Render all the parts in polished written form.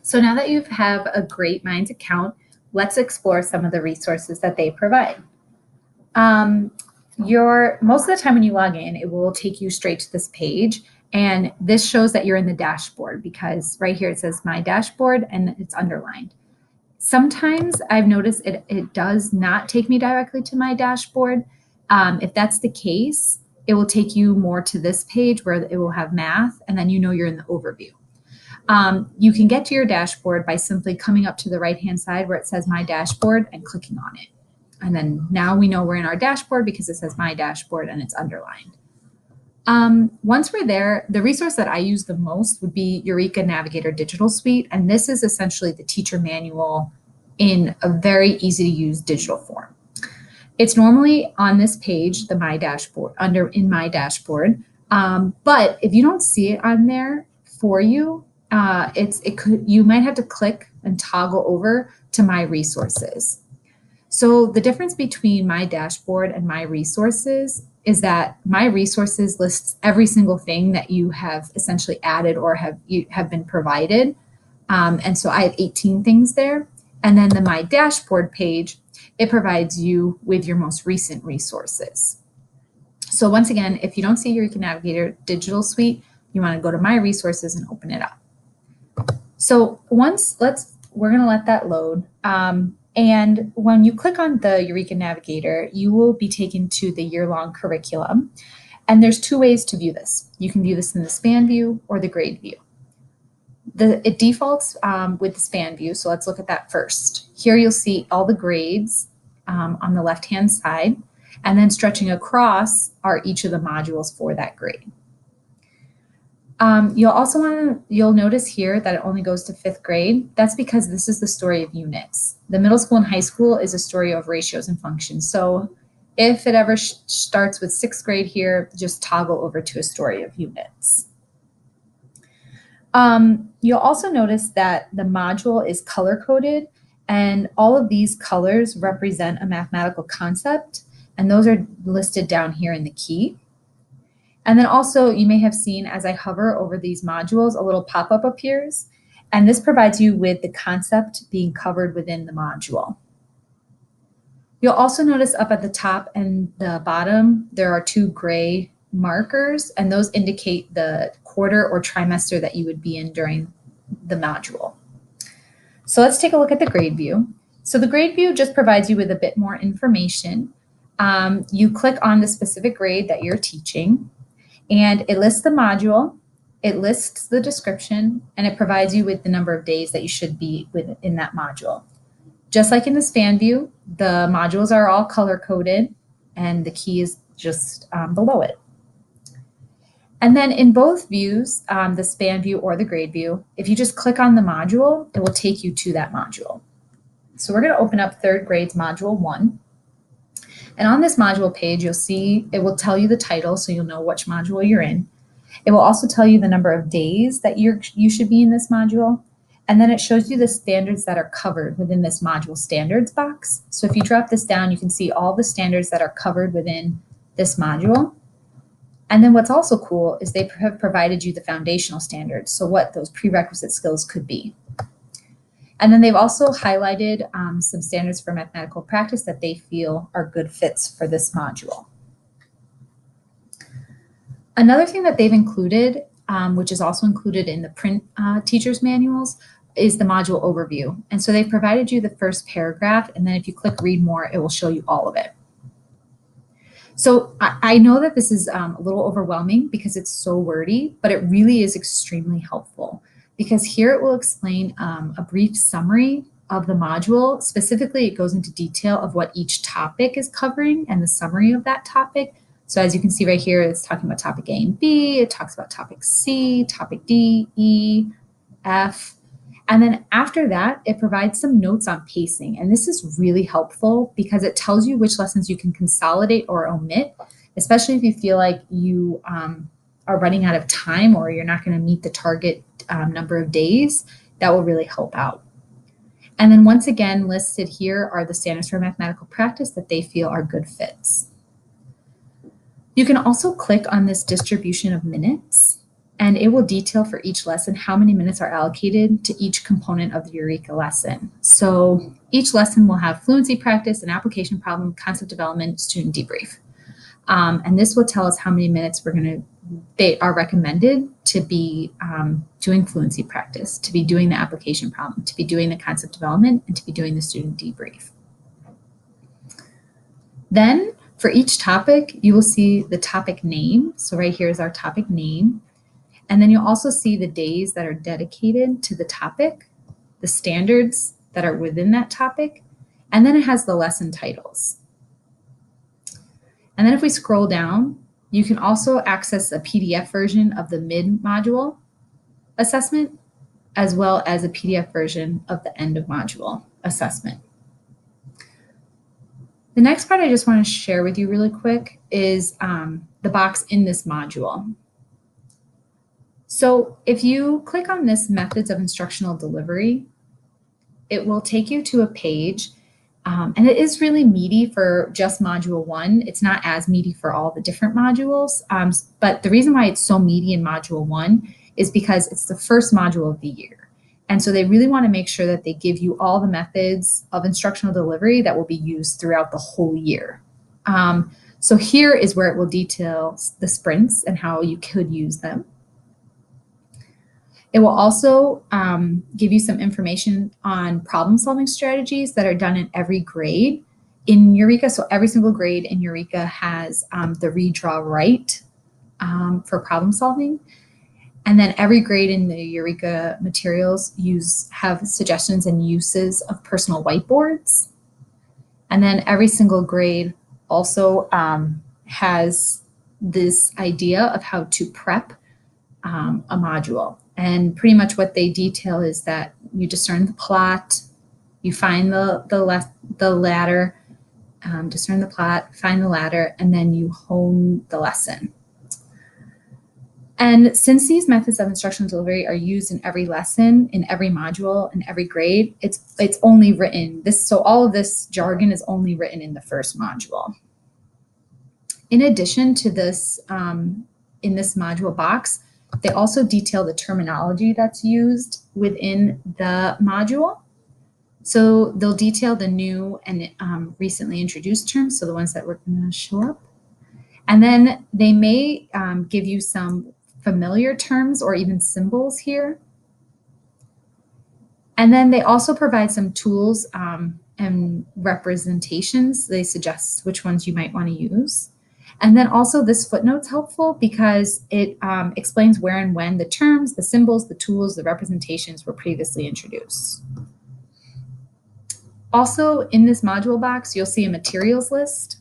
So now that you have a Great Minds account, let's explore some of the resources that they provide. Most of the time when you log in, it will take you straight to this page. And this shows that you're in the dashboard because right here it says My Dashboard and it's underlined. Sometimes I've noticed it does not take me directly to my dashboard. If that's the case, it will take you more to this page where it will have math, and then you know you're in the overview. You can get to your dashboard by simply coming up to the right-hand side where it says My Dashboard and clicking on it. And then now we know we're in our dashboard because it says My Dashboard and it's underlined. Once we're there, the resource that I use the most would be Eureka Navigator Digital Suite. And this is essentially the teacher manual in a very easy to use digital form. It's normally on this page, the My Dashboard, in My Dashboard. But if you don't see it on there for you, you might have to click and toggle over to My Resources. So the difference between My Dashboard and My Resources is that My Resources lists every single thing that you have essentially added or have been provided. And so I have 18 things there. And then the My Dashboard page, it provides you with your most recent resources. So once again, if you don't see Eureka Navigator Digital Suite, you want to go to My Resources and open it up. So we're going to let that load. And when you click on the Eureka Navigator, you will be taken to the year-long curriculum. And there's two ways to view this. You can view this in the span view or the grade view. It defaults with the span view, so let's look at that first. Here you'll see all the grades on the left-hand side, and then stretching across are each of the modules for that grade. You'll notice here that it only goes to 5th grade. That's because this is the story of units. The middle school and high school is a story of ratios and functions. So if it ever starts with 6th grade here, just toggle over to a story of units. You'll also notice that the module is color-coded, and all of these colors represent a mathematical concept, and those are listed down here in the key. And then also you may have seen as I hover over these modules, a little pop-up appears, and this provides you with the concept being covered within the module. You'll also notice up at the top and the bottom, there are 2 gray markers, and those indicate the quarter or trimester that you would be in during the module. So let's take a look at the grade view. So the grade view just provides you with a bit more information. You click on the specific grade that you're teaching, and it lists the module, it lists the description, and it provides you with the number of days that you should be within that module. Just like in the span view, the modules are all color-coded, and the key is just below it. And then in both views, the span view or the grade view, if you just click on the module, it will take you to that module. So we're going to open up 3rd grade's module 1. And on this module page, you'll see it will tell you the title, so you'll know which module you're in. It will also tell you the number of days that you should be in this module. And then it shows you the standards that are covered within this module standards box. So if you drop this down, you can see all the standards that are covered within this module. And then what's also cool is they have provided you the foundational standards, so what those prerequisite skills could be. And then they've also highlighted some standards for mathematical practice that they feel are good fits for this module. Another thing that they've included, which is also included in the print teacher's manuals, is the module overview. And so they've provided you the first paragraph, and then if you click read more, it will show you all of it. So I know that this is a little overwhelming because it's so wordy, but it really is extremely helpful because here it will explain a brief summary of the module. Specifically, it goes into detail of what each topic is covering and the summary of that topic. So as you can see right here, it's talking about topic A and B, it talks about topic C, topic D, E, F. And then after that, it provides some notes on pacing. And this is really helpful because it tells you which lessons you can consolidate or omit, especially if you feel like you are running out of time or you're not going to meet the target number of days. That will really help out. And then once again, listed here are the standards for mathematical practice that they feel are good fits. You can also click on this distribution of minutes. And it will detail for each lesson how many minutes are allocated to each component of the Eureka lesson. So each lesson will have fluency practice, an application problem, concept development, student debrief. And this will tell us how many minutes they are recommended to be doing fluency practice, to be doing the application problem, to be doing the concept development, and to be doing the student debrief. Then for each topic, you will see the topic name. So right here is our topic name. And then you'll also see the days that are dedicated to the topic, the standards that are within that topic, and then it has the lesson titles. And then if we scroll down, you can also access a PDF version of the mid-module assessment, as well as a PDF version of the end of module assessment. The next part I just want to share with you really quick is the box in this module. So if you click on this methods of instructional delivery, it will take you to a page, and it is really meaty for just module 1. It's not as meaty for all the different modules, but the reason why it's so meaty in module 1 is because it's the first module of the year. And so they really want to make sure that they give you all the methods of instructional delivery that will be used throughout the whole year. So here is where it will detail the sprints and how you could use them. It will also give you some information on problem-solving strategies that are done in every grade in Eureka. So every single grade in Eureka has the redraw right for problem-solving. And then every grade in the Eureka materials have suggestions and uses of personal whiteboards. And then every single grade also has this idea of how to prep a module. And pretty much what they detail is that you discern the plot, you find the ladder, discern the plot, find the ladder, and then you hone the lesson. And since these methods of instructional delivery are used in every lesson, in every module, in every grade, it's only written so all of this jargon is only written in the first module. In addition to this, in this module box, they also detail the terminology that's used within the module. So they'll detail the new and recently introduced terms, so the ones that were going to show up. And then they may give you some familiar terms or even symbols here. And then they also provide some tools and representations. They suggest which ones you might want to use. And then also this footnote's helpful because it explains where and when the terms, the symbols, the tools, the representations were previously introduced. Also in this module box, you'll see a materials list.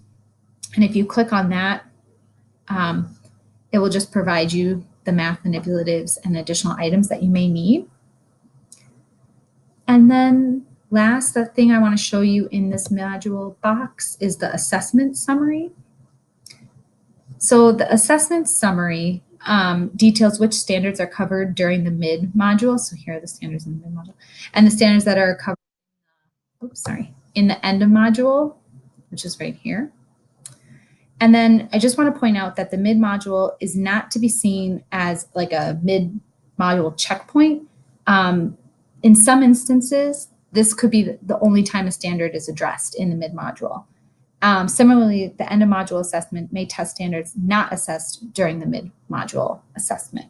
And if you click on that, it will just provide you the math manipulatives and additional items that you may need. And then last, the thing I want to show you in this module box is the assessment summary. So the assessment summary details which standards are covered during the mid-module. So here are the standards in the mid-module. And the standards that are covered in the end of module, which is right here. And then I just want to point out that the mid-module is not to be seen as like a mid-module checkpoint. In some instances, this could be the only time a standard is addressed in the mid-module. Similarly, the end of module assessment may test standards not assessed during the mid-module assessment.